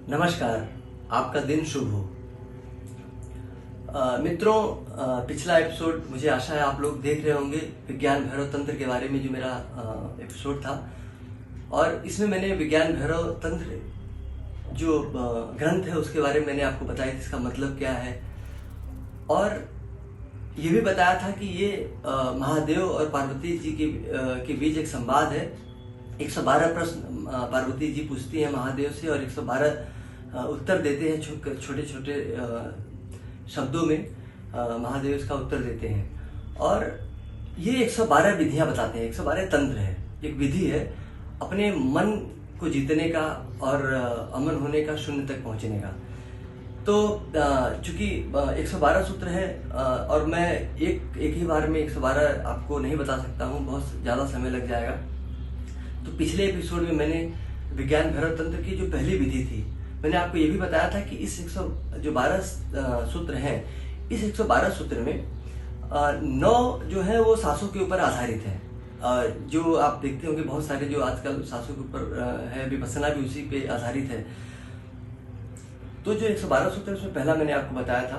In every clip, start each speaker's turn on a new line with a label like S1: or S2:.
S1: नमस्कार, आपका दिन शुभ हो। मित्रों, पिछला एपिसोड मुझे आशा है आप लोग देख रहे होंगे, विज्ञान भैरव तंत्र के बारे में जो मेरा एपिसोड था। और इसमें मैंने विज्ञान भैरव तंत्र जो ग्रंथ है उसके बारे में मैंने आपको बताया कि इसका मतलब क्या है, और ये भी बताया था कि ये महादेव और पार्वती जी के बीच एक संवाद है। 112 प्रश्न पार्वती जी पूछती हैं महादेव से और 112 उत्तर देते हैं छोटे छोटे शब्दों में। महादेव इसका उत्तर देते हैं और ये 112 विधियां बताते हैं। 112 तंत्र है, एक विधि है अपने मन को जीतने का और अमन होने का, शून्य तक पहुंचने का। तो चूंकि 112 सूत्र है और मैं एक ही बार में 112 आपको नहीं बता सकता हूँ, बहुत ज़्यादा समय लग जाएगा। तो पिछले एपिसोड में मैंने विज्ञान भैरव तंत्र की जो पहली विधि थी, मैंने आपको ये भी बताया था कि इस 112 सूत्र हैं, इस 112 सूत्र में 9 जो है वो सांसों के ऊपर आधारित है। जो आप देखते होंगे बहुत सारे जो आजकल सांसों के ऊपर है, विपश्यना भी उसी पे आधारित है। तो जो 112 सूत्र है उसमें पहला मैंने आपको बताया था,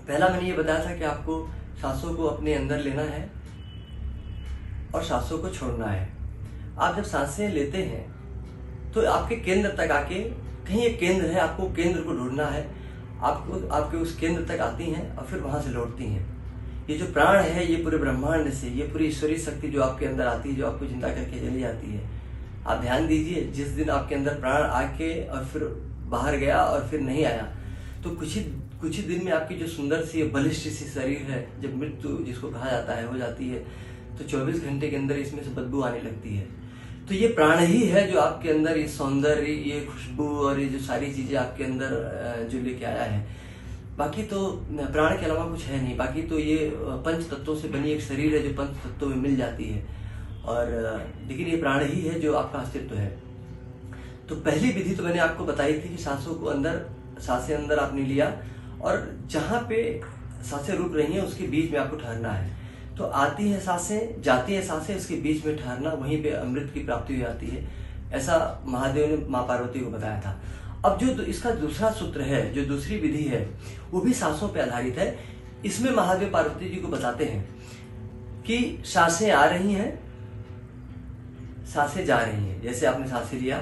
S1: पहला मैंने ये बताया था कि आपको सांसों को अपने अंदर लेना है और सांसों को छोड़ना है। आप जब सांसें लेते हैं तो आपके केंद्र तक आके, कहीं एक केंद्र है, आपको केंद्र को ढूंढना है, आपको आपके उस केंद्र तक आती हैं और फिर वहां से लौटती हैं। ये जो प्राण है, ये पूरे ब्रह्मांड से, ये पूरी ईश्वरीय शक्ति जो आपके अंदर आती है, जो आपको जिंदा करके चली जाती है। आप ध्यान दीजिए, जिस दिन आपके अंदर प्राण आके और फिर बाहर गया और फिर नहीं आया, तो कुछ ही दिन में आपकी जो सुंदर सी बलिष्ठ सी शरीर है, जब मृत्यु जिसको कहा जाता है हो जाती है, तो 24 घंटे के अंदर इसमें से बदबू आने लगती है। तो ये प्राण ही है जो आपके अंदर ये सौंदर्य, ये खुशबू और ये जो सारी चीजें आपके अंदर जो लेके आया है। बाकी तो प्राण के अलावा कुछ है नहीं। बाकी तो ये पंच तत्वों से बनी एक शरीर है जो पंच तत्वों में मिल जाती है, और लेकिन ये प्राण ही है जो आपका अस्तित्व है। तो पहली विधि तो मैंने आपको बताई थी कि सांसों को सांसें अंदर आपने लिया और जहां पे सांसें रुक रही हैं उसके बीच में आपको ठहरना है। तो आती है सांसें, जाती है सांसें, इसके बीच में ठहरना, वहीं पे अमृत की प्राप्ति हो जाती है। ऐसा महादेव ने माँ पार्वती को बताया था। अब जो इसका दूसरा सूत्र है, जो दूसरी विधि है, वो भी सांसों पे आधारित है। इसमें महादेव पार्वती जी को बताते हैं कि सांसें आ रही हैं, सांसें जा रही हैं। जैसे आपने सांसें लिया,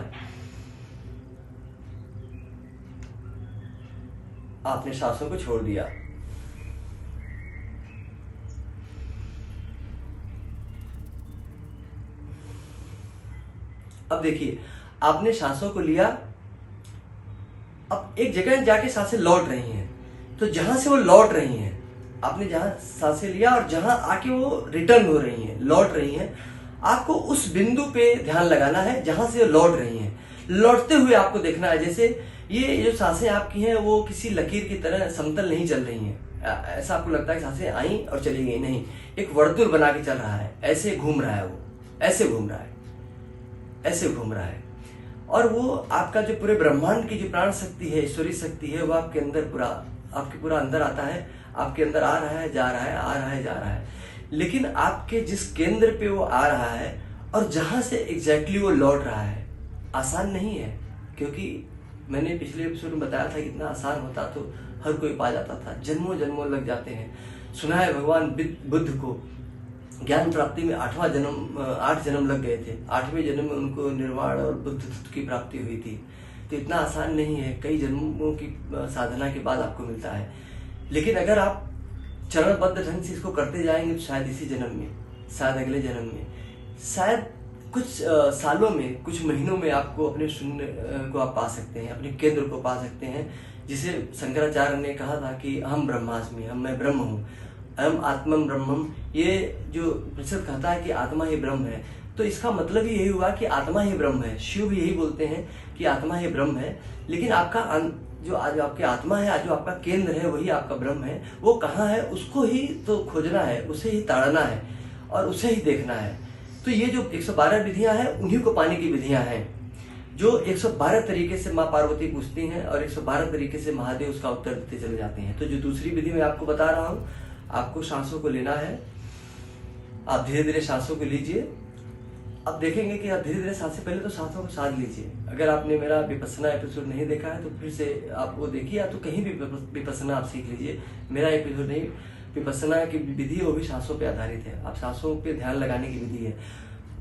S1: आपने सांसों को छोड़ दिया, अब देखिए आपने सांसों को लिया, अब एक जगह जाके सांसें लौट रही हैं। तो जहां से वो लौट रही हैं, आपने जहां सांसें लिया और जहां आके वो रिटर्न हो रही हैं, लौट रही हैं, आपको उस बिंदु पे ध्यान लगाना है जहां से वो लौट रही हैं। लौटते हुए आपको देखना है, जैसे ये जो सांसें आपकी हैं वो किसी लकीर की तरह समतल नहीं चल रही हैं। ऐसा आपको लगता है कि सांसें आई और चली गई, नहीं, एक वर्तुल बना के चल रहा है, ऐसे घूम रहा है, वो ऐसे घूम रहा है, ऐसे घूम रहा है। और वो आपका जो पूरे ब्रह्मांड की जो प्राण शक्ति है, ईश्वरीय शक्ति है, वो आपके अंदर पूरा अंदर आता है, आपके अंदर आ रहा है, जा रहा है, आ रहा है, जा रहा है। लेकिन आपके जिस केंद्र पे वो आ रहा है और जहां से एग्जैक्टली वो लौट रहा है, आसान नहीं है। क्योंकि मैंने पिछले एपिसोड में बताया था कि इतना आसान होता तो हर कोई पा जाता था, जन्मों जन्मों लग जाते हैं। सुना है भगवान बुद्ध को ज्ञान प्राप्ति में 8 जन्म लग गए थे। 8वें जन्म में उनको निर्वाण और बुद्ध तत्व की प्राप्ति हुई थी। तो इतना आसान नहीं है, कई जन्मों की साधना के बाद आपको मिलता है। लेकिन अगर आप चरणबद्ध ढंग से इसको करते जाएंगे तो शायद इसी जन्म में, शायद अगले जन्म में, शायद कुछ सालों में, कुछ महीनों में आपको अपने शून्य को आप पा सकते हैं, अपने केंद्र को पा सकते हैं। जिसे शंकराचार्य ने कहा था कि हम ब्रह्मास्मि, मैं ब्रह्म हूँ, अहम आत्मम ब्रह्मम। ये जो उपनिषद कहता है कि आत्मा ही ब्रह्म है, तो इसका मतलब ही यही हुआ कि आत्मा ही ब्रह्म है। शिव भी यही बोलते हैं कि आत्मा ही ब्रह्म है। लेकिन आपका जो आज आपकी आत्मा है, आज जो आपका केंद्र है, वही आपका ब्रह्म है। वो कहाँ है, उसको ही तो खोजना है, उसे ही ताड़ना है और उसे ही देखना है। तो ये जो 112 विधियां हैं, उन्हीं को पाने की विधियां हैं, जो 112 तरीके से माँ पार्वती पूछती हैं और 112 तरीके से महादेव उसका उत्तर देते चले जाते हैं। तो जो दूसरी विधि मैं आपको बता रहा हूँ, आपको सांसों को लेना है। आप धीरे धीरे सांसों को लीजिए आप देखेंगे कि आप धीरे धीरे सांसें, पहले तो सांसों को साध लीजिए। अगर आपने मेरा विपस्सना एपिसोड नहीं देखा है तो फिर से आप वो देखिए, या तो कहीं भी विपस्सना आप सीख लीजिए। मेरा एपिसोड नहीं, विपस्सना की विधि है वो भी सांसों पे आधारित है। आप सांसों पे ध्यान लगाने की विधि है।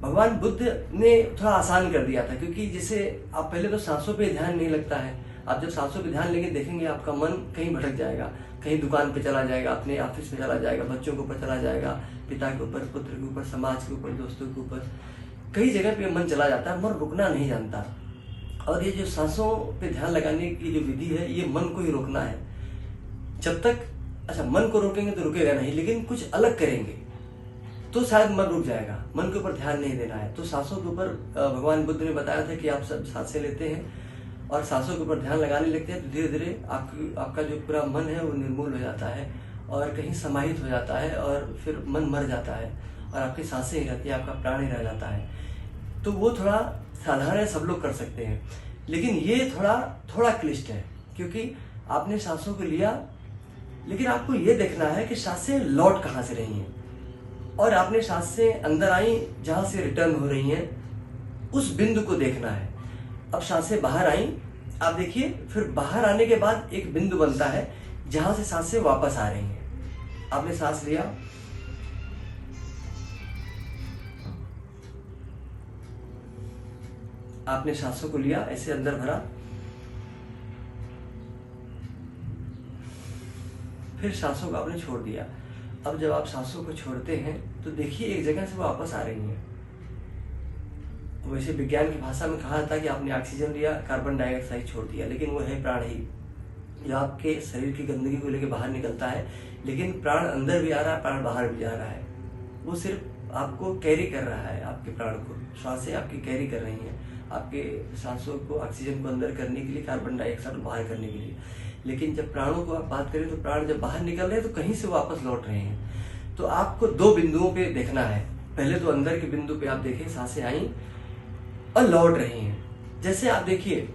S1: भगवान बुद्ध ने थोड़ा आसान कर दिया था, क्योंकि जैसे आप पहले तो सांसों पे ध्यान नहीं लगता है। आप जब सांसों पे ध्यान लेंगे देखेंगे आपका मन कहीं भटक जाएगा, कहीं दुकान पे चला जाएगा, अपने ऑफिस पे चला जाएगा, बच्चों के ऊपर चला जाएगा, पिता के ऊपर, पुत्र के ऊपर, समाज के ऊपर, दोस्तों के ऊपर, कई जगह पे मन चला जाता है। मन रुकना नहीं जानता। और ये जो सांसों पे ध्यान लगाने की जो विधि है, ये मन को ही रोकना है। जब तक अच्छा मन को रोकेंगे तो रुकेगा नहीं, लेकिन कुछ अलग करेंगे तो शायद मन रुक जाएगा। मन के ऊपर ध्यान नहीं देना है। तो सांसों के ऊपर भगवान बुद्ध ने बताया था कि आप सब सांसें लेते हैं और सांसों के ऊपर ध्यान लगाने लगते हैं तो धीरे धीरे आपका जो पूरा मन है वो निर्मूल हो जाता है और कहीं समाहित हो जाता है, और फिर मन मर जाता है और आपकी सांसें ही रहती है, आपका प्राण ही रह जाता है। तो वो थोड़ा साधारण है, सब लोग कर सकते हैं, लेकिन ये थोड़ा क्लिष्ट है, क्योंकि आपने सांसों को लिया, लेकिन आपको ये देखना है कि सांसें लौट कहाँ से रही हैं, और आपने सांसें अंदर आई जहां से रिटर्न हो रही हैं उस बिंदु को देखना है। अब सांसें बाहर आई, आप देखिए, फिर बाहर आने के बाद एक बिंदु बनता है जहां से सांसें वापस आ रही हैं। आपने सांस लिया, आपने सांसों को लिया, ऐसे अंदर भरा, फिर सांसों को आपने छोड़ दिया। अब जब आप सांसों को छोड़ते हैं तो देखिए एक जगह से वो वापस आ रही हैं। वैसे विज्ञान की भाषा में कहा था कि आपने ऑक्सीजन लिया, कार्बन डाइऑक्साइड छोड़ दिया, लेकिन वो है प्राण ही, जो आपके शरीर की गंदगी को लेकर बाहर निकलता है, लेकिन प्राण अंदर भी आ रहा है, प्राण बाहर भी जा रहा है। वो सिर्फ आपको कैरी कर रहा है, आपके प्राण को। सांसें आपकी कैरी कर रही हैं आपके सांसों को, ऑक्सीजन को अंदर करने के लिए, कार्बन डाइऑक्साइड को बाहर करने के लिए। लेकिन जब प्राणों को आप बात करें तो प्राण जब बाहर निकल रहे हैं तो कहीं से वापस लौट रहे हैं। तो आपको दो बिंदुओं पे देखना है। पहले तो अंदर के बिंदु पे आप देखें, सांसें आई और लौट रही हैं। जैसे आप देखिए,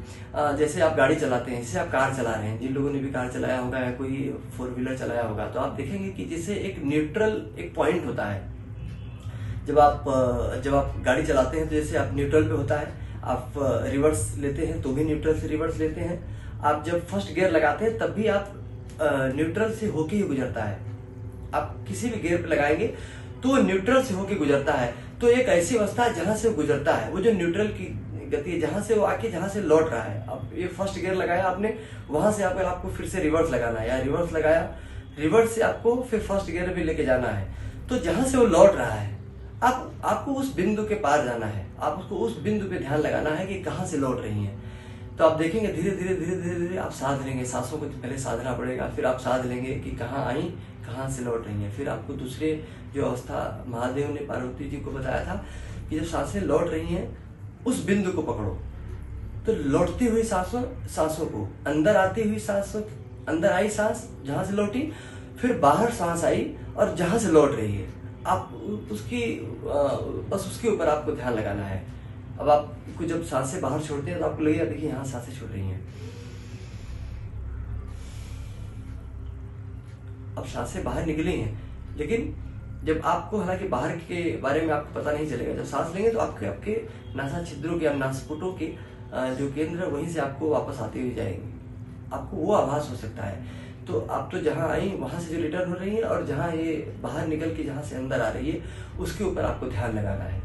S1: जैसे आप गाड़ी चलाते हैं, जैसे आप कार चला रहे हैं, जिन लोगों ने भी कार चलाया होगा या कोई 4 व्हीलर चलाया होगा, तो आप देखेंगे कि जैसे एक न्यूट्रल एक पॉइंट होता है। जब आप गाड़ी चलाते हैं तो जैसे आप न्यूट्रल पे होता है, आप रिवर्स लेते हैं तो भी न्यूट्रल से रिवर्स लेते हैं, आप जब फर्स्ट गियर लगाते हैं तब भी आप न्यूट्रल से होके ही गुजरता है। आप किसी भी गियर पे लगाएंगे तो न्यूट्रल से होके गुजरता है। तो एक ऐसी अवस्था है जहां से वो गुजरता है, वो जो न्यूट्रल की गति है, जहां से वो आके जहां से लौट रहा है। अब ये फर्स्ट गियर लगाया आपने, वहां से आपको फिर से रिवर्स लगाना है, या रिवर्स लगाया, रिवर्स से आपको फिर फर्स्ट गियर भी लेके जाना है। तो जहां से वो लौट रहा है, आपको उस बिंदु के पार जाना है, आप उसको उस बिंदु पे ध्यान लगाना है कि कहाँ से लौट रही हैं। तो आप देखेंगे धीरे धीरे धीरे धीरे धीरे आप साध लेंगे। सांसों को पहले साधना पड़ेगा, फिर आप साध लेंगे कि कहाँ आई, कहाँ से लौट रही हैं। फिर आपको दूसरे जो अवस्था महादेव ने पार्वती जी को बताया था कि जब सांसें लौट रही हैं उस बिंदु को पकड़ो। तो लौटती हुई सांसों को, अंदर आती हुई सांसों, अंदर आई सांस जहां से लौटी, फिर बाहर सांस आई और जहां से लौट रही है, आप बस उसके ऊपर आपको ध्यान लगाना है। अब आपको जब सांसें बाहर छोड़ते हैं तो आपको लगेगा, देखिए यहाँ सांसें छोड़ रही हैं। अब सांसें बाहर निकली हैं, लेकिन जब आपको, हालांकि बाहर के बारे में आपको पता नहीं चलेगा, जब सांस लेंगे तो आपके नासा छिद्रों के, नासपुटों के जो केंद्र है वहीं से आपको वापस आती हुई जाएंगे, आपको वो आभास हो सकता है। तो आप तो जहाँ आई वहां से जो रिटर्न हो रही है, और जहाँ ये बाहर निकल के जहाँ से अंदर आ रही है, उसके ऊपर आपको ध्यान लगाना है।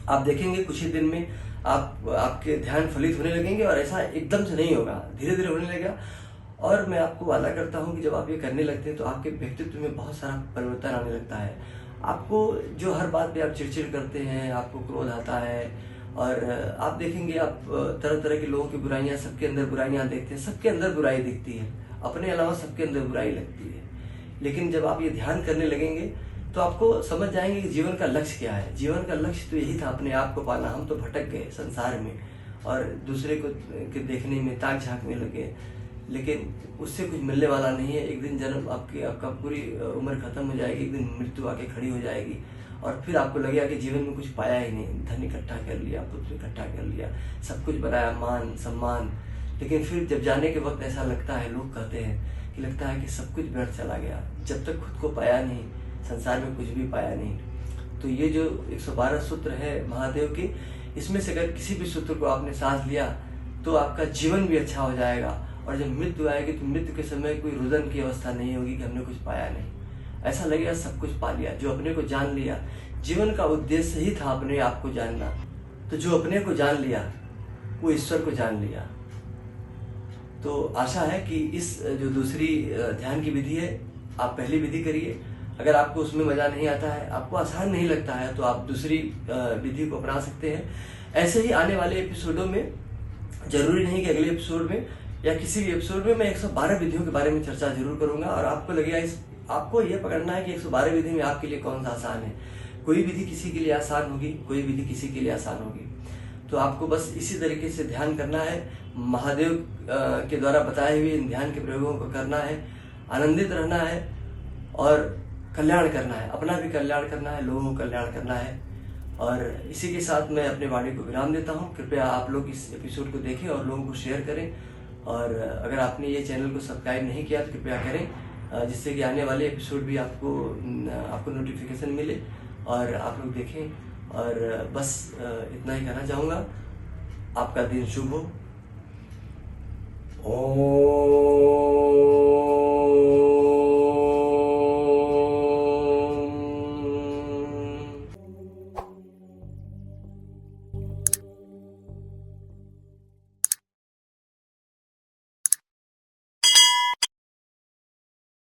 S1: आप देखेंगे कुछ ही दिन में आपके ध्यान फलित होने लगेंगे, और ऐसा एकदम से नहीं होगा, धीरे धीरे होने लगेगा। और मैं आपको वादा करता हूँ कि जब आप ये करने लगते हैं तो आपके व्यक्तित्व में बहुत सारा परिवर्तन आने लगता है। आपको जो हर बात पे आप चिड़चिड़ करते हैं, आपको क्रोध आता है, और आप देखेंगे आप तरह तरह के लोगों की बुराइयां, सबके अंदर बुराइयां देखते हैं, सबके अंदर बुराई दिखती है, अपने अलावा सबके अंदर बुराई लगती है। लेकिन जब आप ये ध्यान करने लगेंगे तो आपको समझ जाएंगे कि जीवन का लक्ष्य क्या है। जीवन का लक्ष्य तो यही था, अपने आप को पाना। हम तो भटक गए संसार में और दूसरे को के देखने में, ताक झांकने लगे, लेकिन उससे कुछ मिलने वाला नहीं है। एक दिन जन्म आपका पूरी उम्र खत्म हो जाएगी, एक दिन मृत्यु आके खड़ी हो जाएगी, और फिर आपको लगेगा कि जीवन में कुछ पाया ही नहीं। धन इकट्ठा कर लिया, पुत्र इकट्ठा कर लिया, सब कुछ बनाया, मान सम्मान, लेकिन फिर जब जाने के वक्त ऐसा लगता है, लोग कहते हैं कि लगता है कि सब कुछ व्यर्थ चला गया। जब तक खुद को पाया नहीं, संसार में कुछ भी पाया नहीं। तो ये जो 112 सूत्र है महादेव के, इसमें से अगर किसी भी सूत्र को आपने सांस लिया तो आपका जीवन भी अच्छा हो जाएगा। और जब मृत्यु आएगी तो मृत्यु के समय कोई रुदन की अवस्था नहीं होगी कि हमने कुछ पाया नहीं, ऐसा लगेगा सब कुछ पा लिया। जो अपने को जान लिया, जीवन का उद्देश्य ही था अपने आप को जानना, तो जो अपने को जान लिया वो ईश्वर को जान लिया। तो आशा है कि इस जो दूसरी ध्यान की विधि है, आप पहली विधि करिए। अगर आपको उसमें मजा नहीं आता है, आपको आसान नहीं लगता है, तो आप दूसरी विधि को अपना सकते हैं। ऐसे ही आने वाले एपिसोडों में, जरूरी नहीं कि अगले एपिसोड में या किसी भी एपिसोड में, मैं 112 विधियों के बारे में चर्चा जरूर करूंगा। और आपको लगेगा आपको यह पकड़ना है कि 112 विधि में आपके लिए कौन सा आसान है। कोई विधि किसी के लिए आसान होगी, कोई विधि किसी के लिए आसान होगी। तो आपको बस इसी तरीके से ध्यान करना है, महादेव के द्वारा बताए हुए इन ध्यान के प्रयोगों को करना है, आनंदित रहना है और कल्याण करना है। अपना भी कल्याण करना है, लोगों का कल्याण करना है। और इसी के साथ मैं अपने वाणी को विराम देता हूँ। कृपया आप लोग इस एपिसोड को देखें और लोगों को शेयर करें। और अगर आपने ये चैनल को सब्सक्राइब नहीं किया तो कृपया करें, जिससे कि आने वाले एपिसोड भी आपको नोटिफिकेशन मिले और आप लोग देखें। और बस इतना ही कहना चाहूँगा। आपका दिन शुभ हो। ओम।